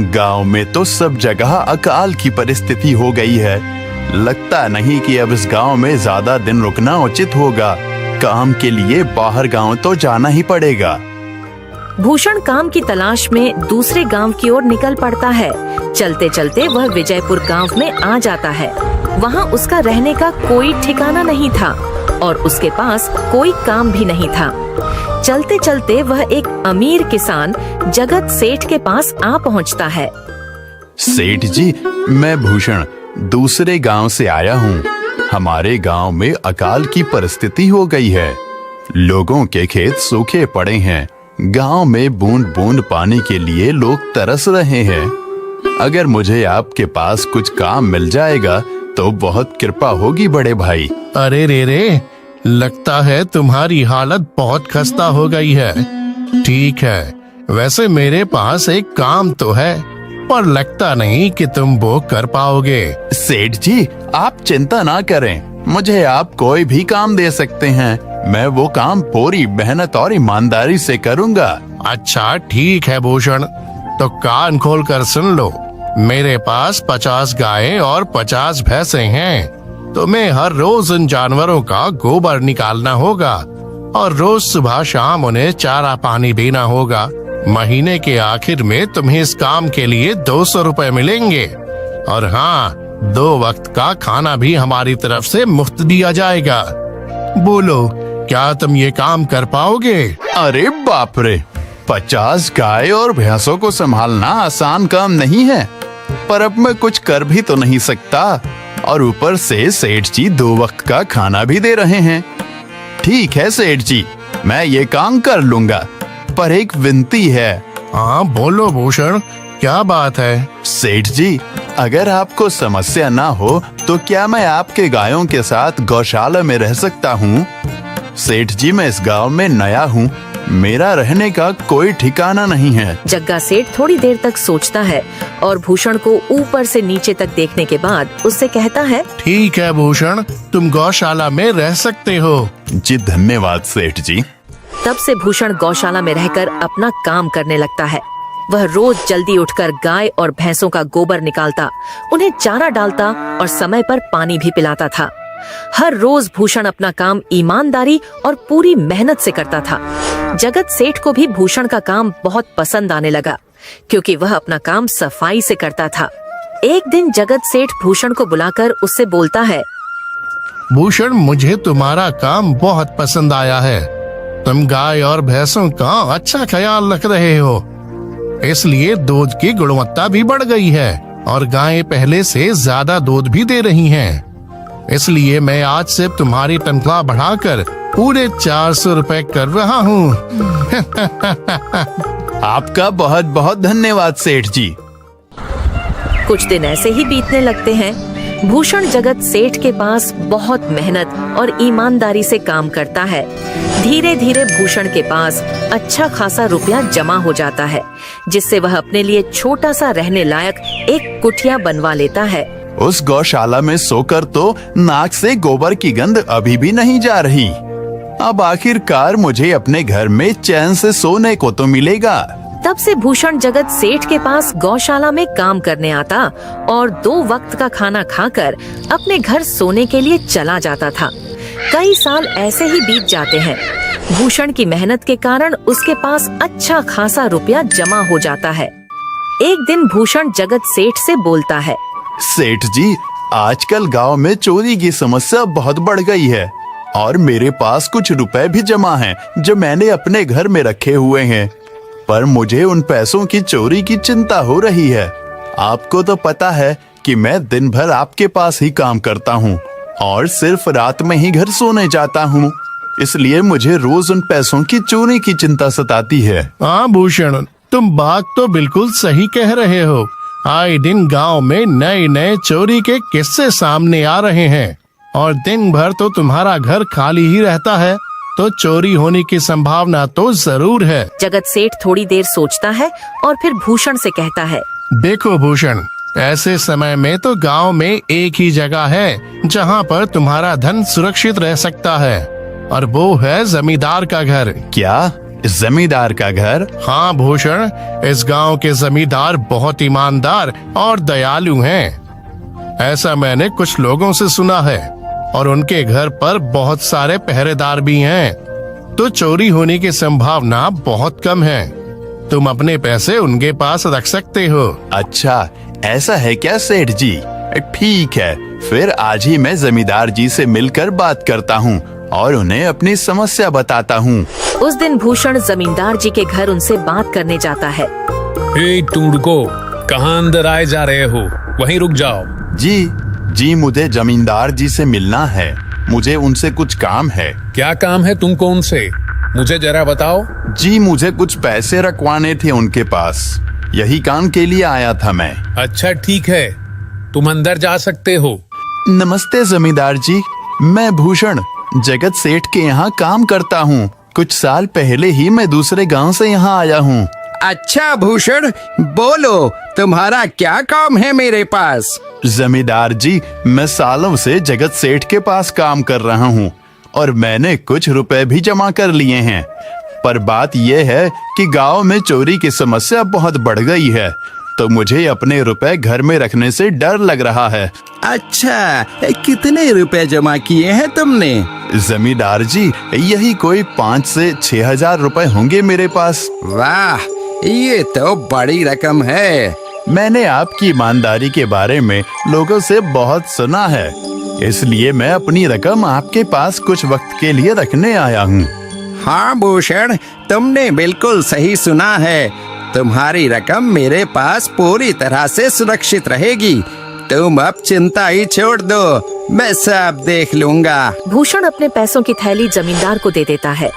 गांव में तो सब जगह अकाल की परिस्थिति हो गई है। लगता नहीं कि अब इस गांव में ज्यादा दिन रुकना उचित होगा। काम के लिए बाहर गांव तो जाना ही पड़ेगा। भूषण काम की तलाश में दूसरे गांव की ओर निकल पड़ता है। चलते चलते वह विजयपुर गांव में आ जाता है। वहां उसका रहने का कोई ठिकाना नहीं था और उसके पास कोई काम भी नहीं था। चलते चलते वह एक अमीर किसान जगत सेठ के पास आ पहुंचता है। सेठ जी, मैं भूषण दूसरे गांव से आया हूँ। हमारे गांव में अकाल की परिस्थिति हो गई है। लोगों के खेत सूखे पड़े हैं। गांव में बूंद बूंद पानी के लिए लोग तरस रहे हैं। अगर मुझे आपके पास कुछ काम मिल जाएगा तो बहुत कृपा होगी बड़े भाई। अरे रे, लगता है तुम्हारी हालत बहुत खस्ता हो गई है। ठीक है, वैसे मेरे पास एक काम तो है, पर लगता नहीं कि तुम वो कर पाओगे। सेठ जी, आप चिंता ना करें। मुझे आप कोई भी काम दे सकते हैं। मैं वो काम पूरी मेहनत और ईमानदारी से करूंगा। अच्छा ठीक है भूषण, तो कान खोल कर सुन लो। मेरे पास 50 गायें और 50 भैंसें हैं। तुम्हें हर रोज उन जानवरों का गोबर निकालना होगा और रोज सुबह शाम उन्हें चारा पानी देना होगा। महीने के आखिर में तुम्हें इस काम के लिए 200 रुपए मिलेंगे। और हाँ, 2 वक्त का खाना भी हमारी तरफ से मुफ्त दिया जाएगा। बोलो, क्या तुम ये काम कर पाओगे? अरे बाप रे, 50 गाय और भैंसों को संभालना आसान काम नहीं है। पर अब मैं कुछ कर भी तो नहीं सकता, और ऊपर से सेठ जी 2 वक्त का खाना भी दे रहे हैं। ठीक है सेठ जी, मैं ये काम कर लूंगा, पर एक विनती है। हाँ बोलो भूषण, क्या बात है? सेठ जी, अगर आपको समस्या ना हो तो क्या मैं आपके गायों के साथ गौशाला में रह सकता हूँ? सेठ जी, मैं इस गांव में नया हूँ। मेरा रहने का कोई ठिकाना नहीं है। जग्गा सेठ थोड़ी देर तक सोचता है और भूषण को ऊपर से नीचे तक देखने के बाद उससे कहता है, ठीक है भूषण, तुम गौशाला में रह सकते हो। जी धन्यवाद सेठ जी। तब से भूषण गौशाला में रहकर अपना काम करने लगता है। वह रोज जल्दी उठकर गाय और भैंसों का गोबर निकालता, उन्हें चारा डालता और समय पर पानी भी पिलाता था। हर रोज भूषण अपना काम ईमानदारी और पूरी मेहनत से करता था। जगत सेठ को भी भूषण का काम बहुत पसंद आने लगा, क्योंकि वह अपना काम सफाई से करता था। एक दिन जगत सेठ भूषण को बुलाकर उससे बोलता है, भूषण, मुझे तुम्हारा काम बहुत पसंद आया है। तुम गाय और भैंसों का अच्छा ख्याल रख रहे हो, इसलिए दूध की गुणवत्ता भी बढ़ गई है और गायें पहले से ज्यादा दूध भी दे रही हैं। इसलिए मैं आज से तुम्हारी तनख्वाह बढ़ाकर पूरे 400 रुपए कर रहा हूँ। आपका बहुत बहुत धन्यवाद सेठ जी। कुछ दिन ऐसे ही बीतने लगते हैं। भूषण जगत सेठ के पास बहुत मेहनत और ईमानदारी से काम करता है। धीरे धीरे भूषण के पास अच्छा खासा रुपया जमा हो जाता है, जिससे वह अपने लिए छोटा सा रहने लायक एक कुटिया बनवा लेता है। उस गौशाला में सोकर तो नाक से गोबर की गंध अभी भी नहीं जा रही। अब आखिरकार मुझे अपने घर में चैन से सोने को तो मिलेगा। तब से भूषण जगत सेठ के पास गौशाला में काम करने आता और 2 वक्त का खाना खाकर अपने घर सोने के लिए चला जाता था। कई साल ऐसे ही बीत जाते हैं। भूषण की मेहनत के कारण उसके पास अच्छा खासा रुपया जमा हो जाता है। एक दिन भूषण जगत सेठ से बोलता है, सेठ जी, आजकल गांव में चोरी की समस्या बहुत बढ़ गई है और मेरे पास कुछ रुपए भी जमा हैं जो मैंने अपने घर में रखे हुए हैं, पर मुझे उन पैसों की चोरी की चिंता हो रही है। आपको तो पता है कि मैं दिन भर आपके पास ही काम करता हूँ और सिर्फ रात में ही घर सोने जाता हूँ, इसलिए मुझे रोज उन पैसों की चोरी की चिंता सताती है। हाँ भूषण, तुम बात तो बिल्कुल सही कह रहे हो। आए दिन गांव में नए नए चोरी के किस्से सामने आ रहे हैं और दिन भर तो तुम्हारा घर खाली ही रहता है, तो चोरी होने की संभावना तो जरूर है। जगत सेठ थोड़ी देर सोचता है और फिर भूषण से कहता है, देखो भूषण, ऐसे समय में तो गांव में एक ही जगह है जहां पर तुम्हारा धन सुरक्षित रह सकता है, और वो है जमींदार का घर। क्या जमींदार का घर? हाँ भूषण, इस गांव के जमींदार बहुत ईमानदार और दयालु हैं। ऐसा मैंने कुछ लोगों से सुना है और उनके घर पर बहुत सारे पहरेदार भी हैं, तो चोरी होने की संभावना बहुत कम है। तुम अपने पैसे उनके पास रख सकते हो। अच्छा, ऐसा है क्या सेठ जी? ठीक है, फिर आज ही मैं जमींदार जी से मिलकर बात करता हूँ और उन्हें अपनी समस्या बताता हूँ। उस दिन भूषण जमींदार जी के घर उनसे बात करने जाता है। हे तुम रुको, कहाँ अंदर आए जा रहे हो? वहीं रुक जाओ। जी, मुझे जमींदार जी से मिलना है। मुझे उनसे कुछ काम है। क्या काम है तुमको उनसे? मुझे जरा बताओ। जी, मुझे कुछ पैसे रखवाने थे उनके पास, यही काम के लिए आया था मैं। अच्छा ठीक है, तुम अंदर जा सकते हो। नमस्ते जमींदार जी, मैं भूषण जगत सेठ के यहाँ काम करता हूँ। कुछ साल पहले ही मैं दूसरे गांव से यहाँ आया हूँ। अच्छा भूषण, बोलो तुम्हारा क्या काम है मेरे पास? जमींदार जी, मैं सालों से जगत सेठ के पास काम कर रहा हूँ और मैंने कुछ रुपए भी जमा कर लिए हैं। पर बात यह है कि गांव में चोरी की समस्या बहुत बढ़ गई है, तो मुझे अपने रुपए घर में रखने से डर लग रहा है। अच्छा, कितने रुपए जमा किए हैं तुमने? जमींदार जी, यही कोई 5 से 6 हजार रुपए होंगे मेरे पास। वाह, ये तो बड़ी रकम है। मैंने आपकी ईमानदारी के बारे में लोगों से बहुत सुना है, इसलिए मैं अपनी रकम आपके पास कुछ वक्त के लिए रखने आया हूँ। हाँ भूषण, तुमने बिल्कुल सही सुना है। तुम्हारी रकम मेरे पास पूरी तरह से सुरक्षित रहेगी। तुम अब चिंता ही छोड़ दो, मैं सब देख लूंगा। भूषण अपने पैसों की थैली जमींदार को दे देता है।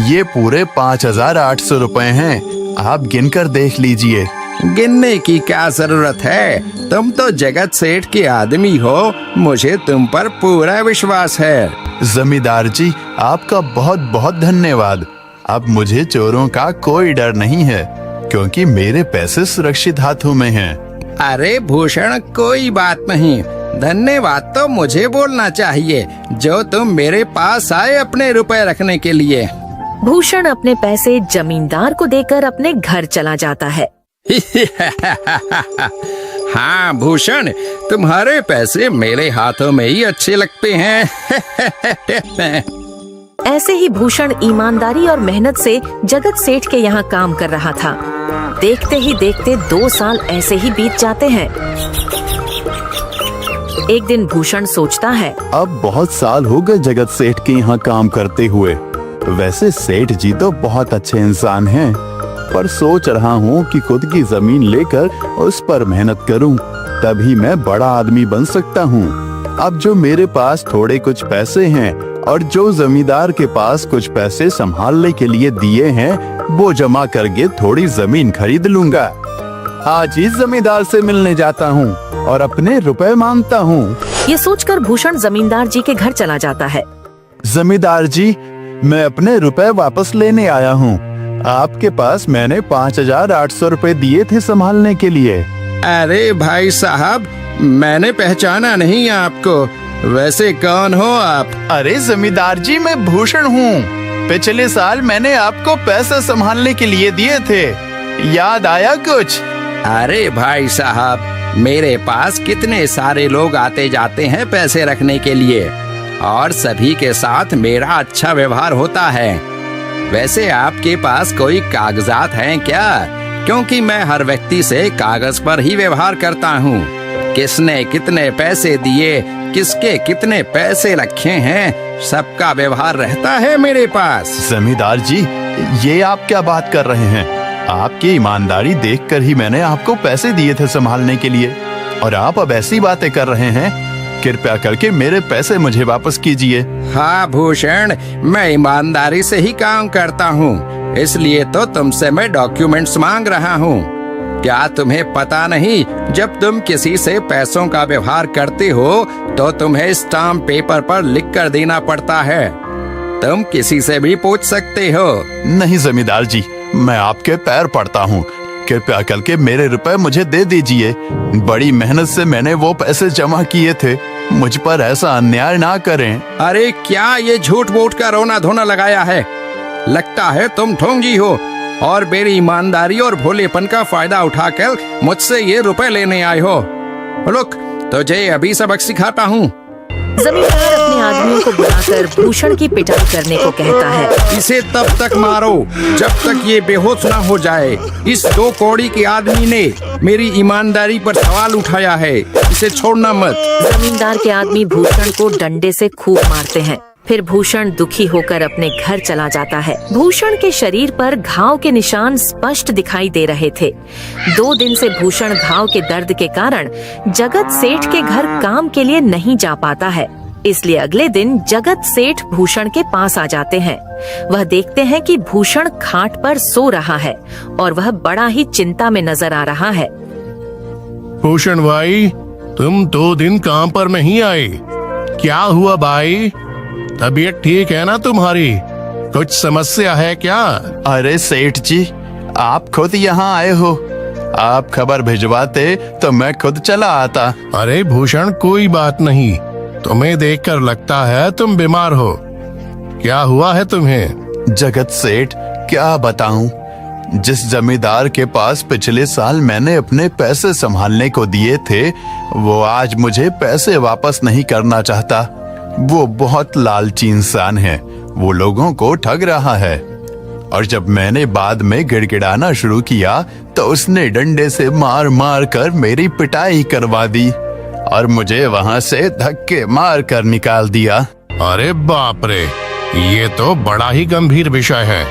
ये पूरे 5,800 रुपए हैं, आप गिनकर देख लीजिए। गिनने की क्या जरूरत है? तुम तो जगत सेठ के आदमी हो, मुझे तुम पर पूरा विश्वास है। जमींदार जी, आपका बहुत बहुत धन्यवाद। अब मुझे चोरों का कोई डर नहीं है, क्योंकि मेरे पैसे सुरक्षित हाथों में हैं। अरे भूषण, कोई बात नहीं, धन्यवाद तो मुझे बोलना चाहिए, जो तुम मेरे पास आए अपने रुपए रखने के लिए। भूषण अपने पैसे जमींदार को देकर अपने घर चला जाता है। हाँ भूषण, तुम्हारे पैसे मेरे हाथों में ही अच्छे लगते हैं। ऐसे ही भूषण ईमानदारी और मेहनत से जगत सेठ के यहाँ काम कर रहा था। देखते ही देखते 2 साल ऐसे ही बीत जाते हैं। एक दिन भूषण सोचता है, अब बहुत साल हो गए जगत सेठ के यहाँ काम करते हुए। वैसे सेठ जी तो बहुत अच्छे इंसान हैं, पर सोच रहा हूँ कि खुद की जमीन लेकर उस पर मेहनत करूँ, तभी मैं बड़ा आदमी बन सकता हूँ। अब जो मेरे पास थोड़े कुछ पैसे हैं और जो जमींदार के पास कुछ पैसे संभालने के लिए दिए हैं, वो जमा करके थोड़ी जमीन खरीद लूंगा। आज ही जमींदार से मिलने जाता हूँ और अपने रुपए मांगता हूँ। ये सोचकर भूषण जमींदार जी के घर चला जाता है। जमींदार जी, मैं अपने रुपए वापस लेने आया हूँ। आपके पास मैंने 5,800 रुपए दिए थे संभालने के लिए। अरे भाई साहब, मैंने पहचाना नहीं आपको, वैसे कौन हो आप? अरे जमींदार जी, मैं भूषण हूँ। पिछले साल मैंने आपको पैसे संभालने के लिए दिए थे, याद आया कुछ? अरे भाई साहब, मेरे पास कितने सारे लोग आते जाते हैं पैसे रखने के लिए, और सभी के साथ मेरा अच्छा व्यवहार होता है। वैसे आपके पास कोई कागजात हैं क्या? क्योंकि मैं हर व्यक्ति से कागज पर ही व्यवहार करता हूँ। किसने कितने पैसे दिए, किसके कितने पैसे रखे हैं, सबका व्यवहार रहता है मेरे पास। जमींदार जी, ये आप क्या बात कर रहे हैं? आपकी ईमानदारी देखकर ही मैंने आपको पैसे दिए थे संभालने के लिए, और आप अब ऐसी बातें कर रहे हैं। कृपया करके मेरे पैसे मुझे वापस कीजिए। हाँ भूषण, मैं ईमानदारी से ही काम करता हूँ, इसलिए तो तुमसे मैं डॉक्यूमेंट्स मांग रहा हूँ। क्या तुम्हें पता नहीं, जब तुम किसी से पैसों का व्यवहार करते हो तो तुम्हें स्टाम्प पेपर पर लिख कर देना पड़ता है। तुम किसी से भी पूछ सकते हो। नहीं जमींदार जी, मैं आपके पैर पड़ता हूँ, कृपया करके मेरे रुपए मुझे दे दीजिए। बड़ी मेहनत से मैंने वो पैसे जमा किए थे, मुझ पर ऐसा अन्याय ना करें। अरे क्या ये झूठ मूठ का रोना धोना लगाया है? लगता है तुम ढोंगी हो और मेरी ईमानदारी और भोलेपन का फायदा उठाकर मुझसे ये रुपए लेने आए हो। रुक, तुझे अभी सबक सिखाता हूँ। जमींदार अपने आदमियों को बुलाकर भूषण की पिटाई करने को कहता है। इसे तब तक मारो जब तक ये बेहोश ना हो जाए। इस 2 कौड़ी के आदमी ने मेरी ईमानदारी पर सवाल उठाया है, इसे छोड़ना मत। जमींदार के आदमी भूषण को डंडे से खूब मारते हैं। फिर भूषण दुखी होकर अपने घर चला जाता है। भूषण के शरीर पर घाव के निशान स्पष्ट दिखाई दे रहे थे। 2 दिन से भूषण घाव के दर्द के कारण जगत सेठ के घर काम के लिए नहीं जा पाता है। इसलिए अगले दिन जगत सेठ भूषण के पास आ जाते हैं। वह देखते हैं कि भूषण खाट पर सो रहा है और वह बड़ा ही चिंता में नजर आ रहा है। भूषण भाई, तुम 2 दिन काम पर नहीं आए, क्या हुआ भाई? तबीयत ठीक है ना तुम्हारी? कुछ समस्या है क्या? अरे सेठ जी, आप खुद यहाँ आए हो। आप खबर भिजवाते तो मैं खुद चला आता। अरे भूषण, कोई बात नहीं, तुम्हें देखकर लगता है तुम बीमार हो। क्या हुआ है तुम्हें? जगत सेठ, क्या बताऊं, जिस जमींदार के पास पिछले साल मैंने अपने पैसे संभालने को दिए थे, वो आज मुझे पैसे वापस नहीं करना चाहता। वो बहुत लालची इंसान है, वो लोगों को ठग रहा है। और जब मैंने बाद में गिड़गिड़ाना शुरू किया तो उसने डंडे से मार मार कर मेरी पिटाई करवा दी और मुझे वहां से धक्के मार कर निकाल दिया। अरे बाप रे, ये तो बड़ा ही गंभीर विषय है।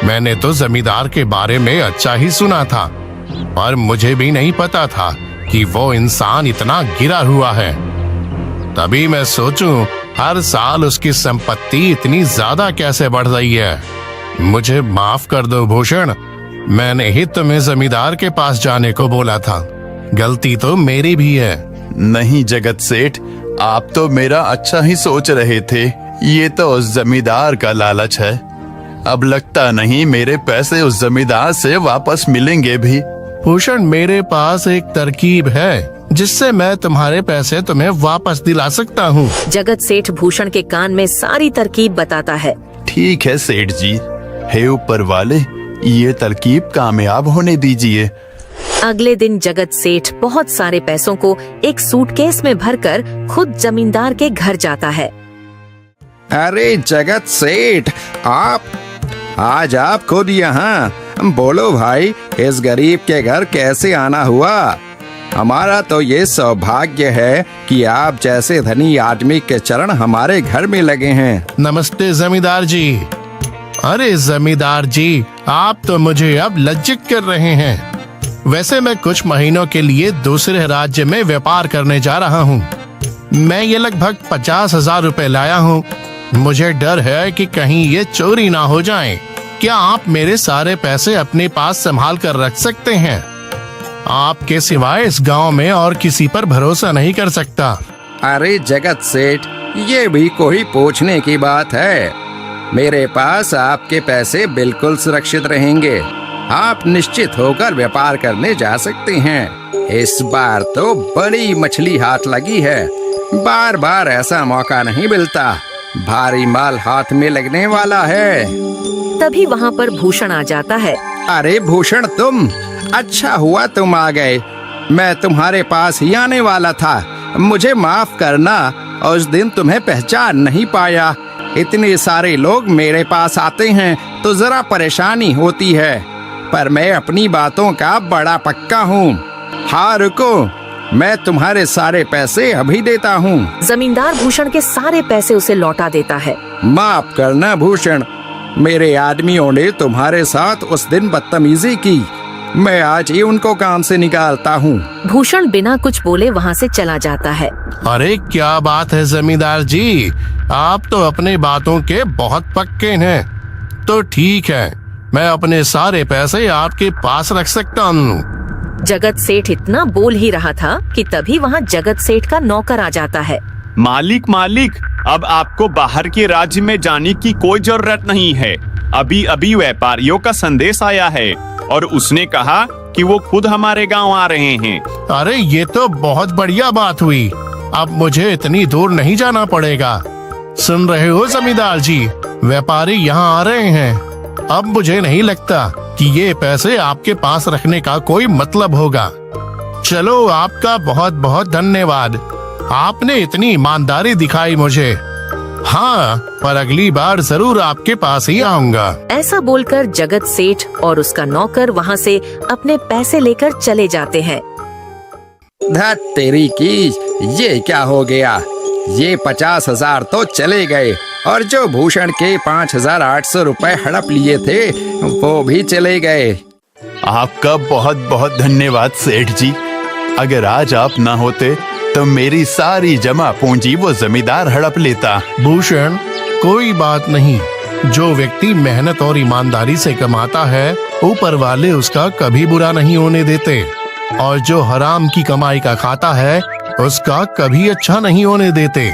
मैंने तो जमींदार के बारे में अच्छा ही सुना था, पर मुझे भी नहीं पता था कि वो इंसान इतना गिरा हुआ है। तभी मैं सोचूं, हर साल उसकी संपत्ति इतनी ज्यादा कैसे बढ़ रही है। मुझे माफ कर दो भूषण, मैंने ही तुम्हें जमींदार के पास जाने को बोला था। गलती तो मेरी भी है। नहीं जगत सेठ, आप तो मेरा अच्छा ही सोच रहे थे। ये तो उस जमींदार का लालच है। अब लगता नहीं मेरे पैसे उस जमींदार से वापस मिलेंगे भी। भूषण, मेरे पास एक तरकीब है जिससे मैं तुम्हारे पैसे तुम्हें वापस दिला सकता हूँ। जगत सेठ भूषण के कान में सारी तरकीब बताता है। ठीक है सेठ जी, हे ऊपर वाले, ये तरकीब कामयाब होने दीजिए। अगले दिन जगत सेठ बहुत सारे पैसों को एक सूटकेस में भरकर खुद जमींदार के घर जाता है। अरे जगत सेठ, आज आप खुद यहाँ? बोलो भाई, इस गरीब के घर कैसे आना हुआ? हमारा तो ये सौभाग्य है कि आप जैसे धनी आदमी के चरण हमारे घर में लगे हैं। नमस्ते जमींदार जी। अरे जमींदार जी, आप तो मुझे अब लज्जित कर रहे हैं। वैसे मैं कुछ महीनों के लिए दूसरे राज्य में व्यापार करने जा रहा हूँ। मैं ये लगभग 50,000 रुपए लाया हूँ। मुझे डर है कि कहीं ये चोरी ना हो जाए। क्या आप मेरे सारे पैसे अपने पास संभाल कर रख सकते हैं? आपके सिवाय इस गांव में और किसी पर भरोसा नहीं कर सकता। अरे जगत सेठ, ये भी कोई पूछने की बात है? मेरे पास आपके पैसे बिल्कुल सुरक्षित रहेंगे। आप निश्चित होकर व्यापार करने जा सकते हैं। इस बार तो बड़ी मछली हाथ लगी है। बार बार ऐसा मौका नहीं मिलता। भारी माल हाथ में लगने वाला है। तभी वहाँ पर भूषण आ जाता है। अरे भूषण, तुम? अच्छा हुआ तुम आ गए। मैं तुम्हारे पास ही आने वाला था। मुझे माफ करना, उस दिन तुम्हें पहचान नहीं पाया। इतने सारे लोग मेरे पास आते हैं तो जरा परेशानी होती है, पर मैं अपनी बातों का बड़ा पक्का हूँ। हाँ रुको, मैं तुम्हारे सारे पैसे अभी देता हूँ। जमींदार भूषण के सारे पैसे उसे लौटा देता है। माफ करना भूषण, मेरे आदमियों ने तुम्हारे साथ उस दिन बदतमीजी की। मैं आज ही उनको काम से निकालता हूँ। भूषण बिना कुछ बोले वहाँ से चला जाता है। अरे क्या बात है जमींदार जी, आप तो अपने बातों के बहुत पक्के हैं। तो ठीक है, मैं अपने सारे पैसे आपके पास रख सकता हूँ। जगत सेठ इतना बोल ही रहा था कि तभी वहाँ जगत सेठ का नौकर आ जाता है। मालिक, अब आपको बाहर के राज्य में जाने की कोई जरूरत नहीं है। अभी अभी व्यापारियों का संदेश आया है और उसने कहा कि वो खुद हमारे गांव आ रहे हैं। अरे ये तो बहुत बढ़िया बात हुई। अब मुझे इतनी दूर नहीं जाना पड़ेगा। सुन रहे हो जमींदार जी, व्यापारी यहाँ आ रहे हैं। अब मुझे नहीं लगता कि ये पैसे आपके पास रखने का कोई मतलब होगा। चलो, आपका बहुत बहुत धन्यवाद। आपने इतनी ईमानदारी दिखाई मुझे। हाँ, पर अगली बार जरूर आपके पास ही आऊंगा। ऐसा बोलकर जगत सेठ और उसका नौकर वहाँ से अपने पैसे लेकर चले जाते हैं। धत तेरी की, ये क्या हो गया? ये 50,000 तो चले गए और जो भूषण के 5,800 रुपए हड़प लिए थे वो भी चले गए। आपका बहुत बहुत धन्यवाद सेठ जी। अगर आज आप ना होते तो मेरी सारी जमा पूंजी वो जमींदार हड़प लेता। भूषण, कोई बात नहीं। जो व्यक्ति मेहनत और ईमानदारी से कमाता है, ऊपर वाले उसका कभी बुरा नहीं होने देते, और जो हराम की कमाई का खाता है उसका कभी अच्छा नहीं होने देते।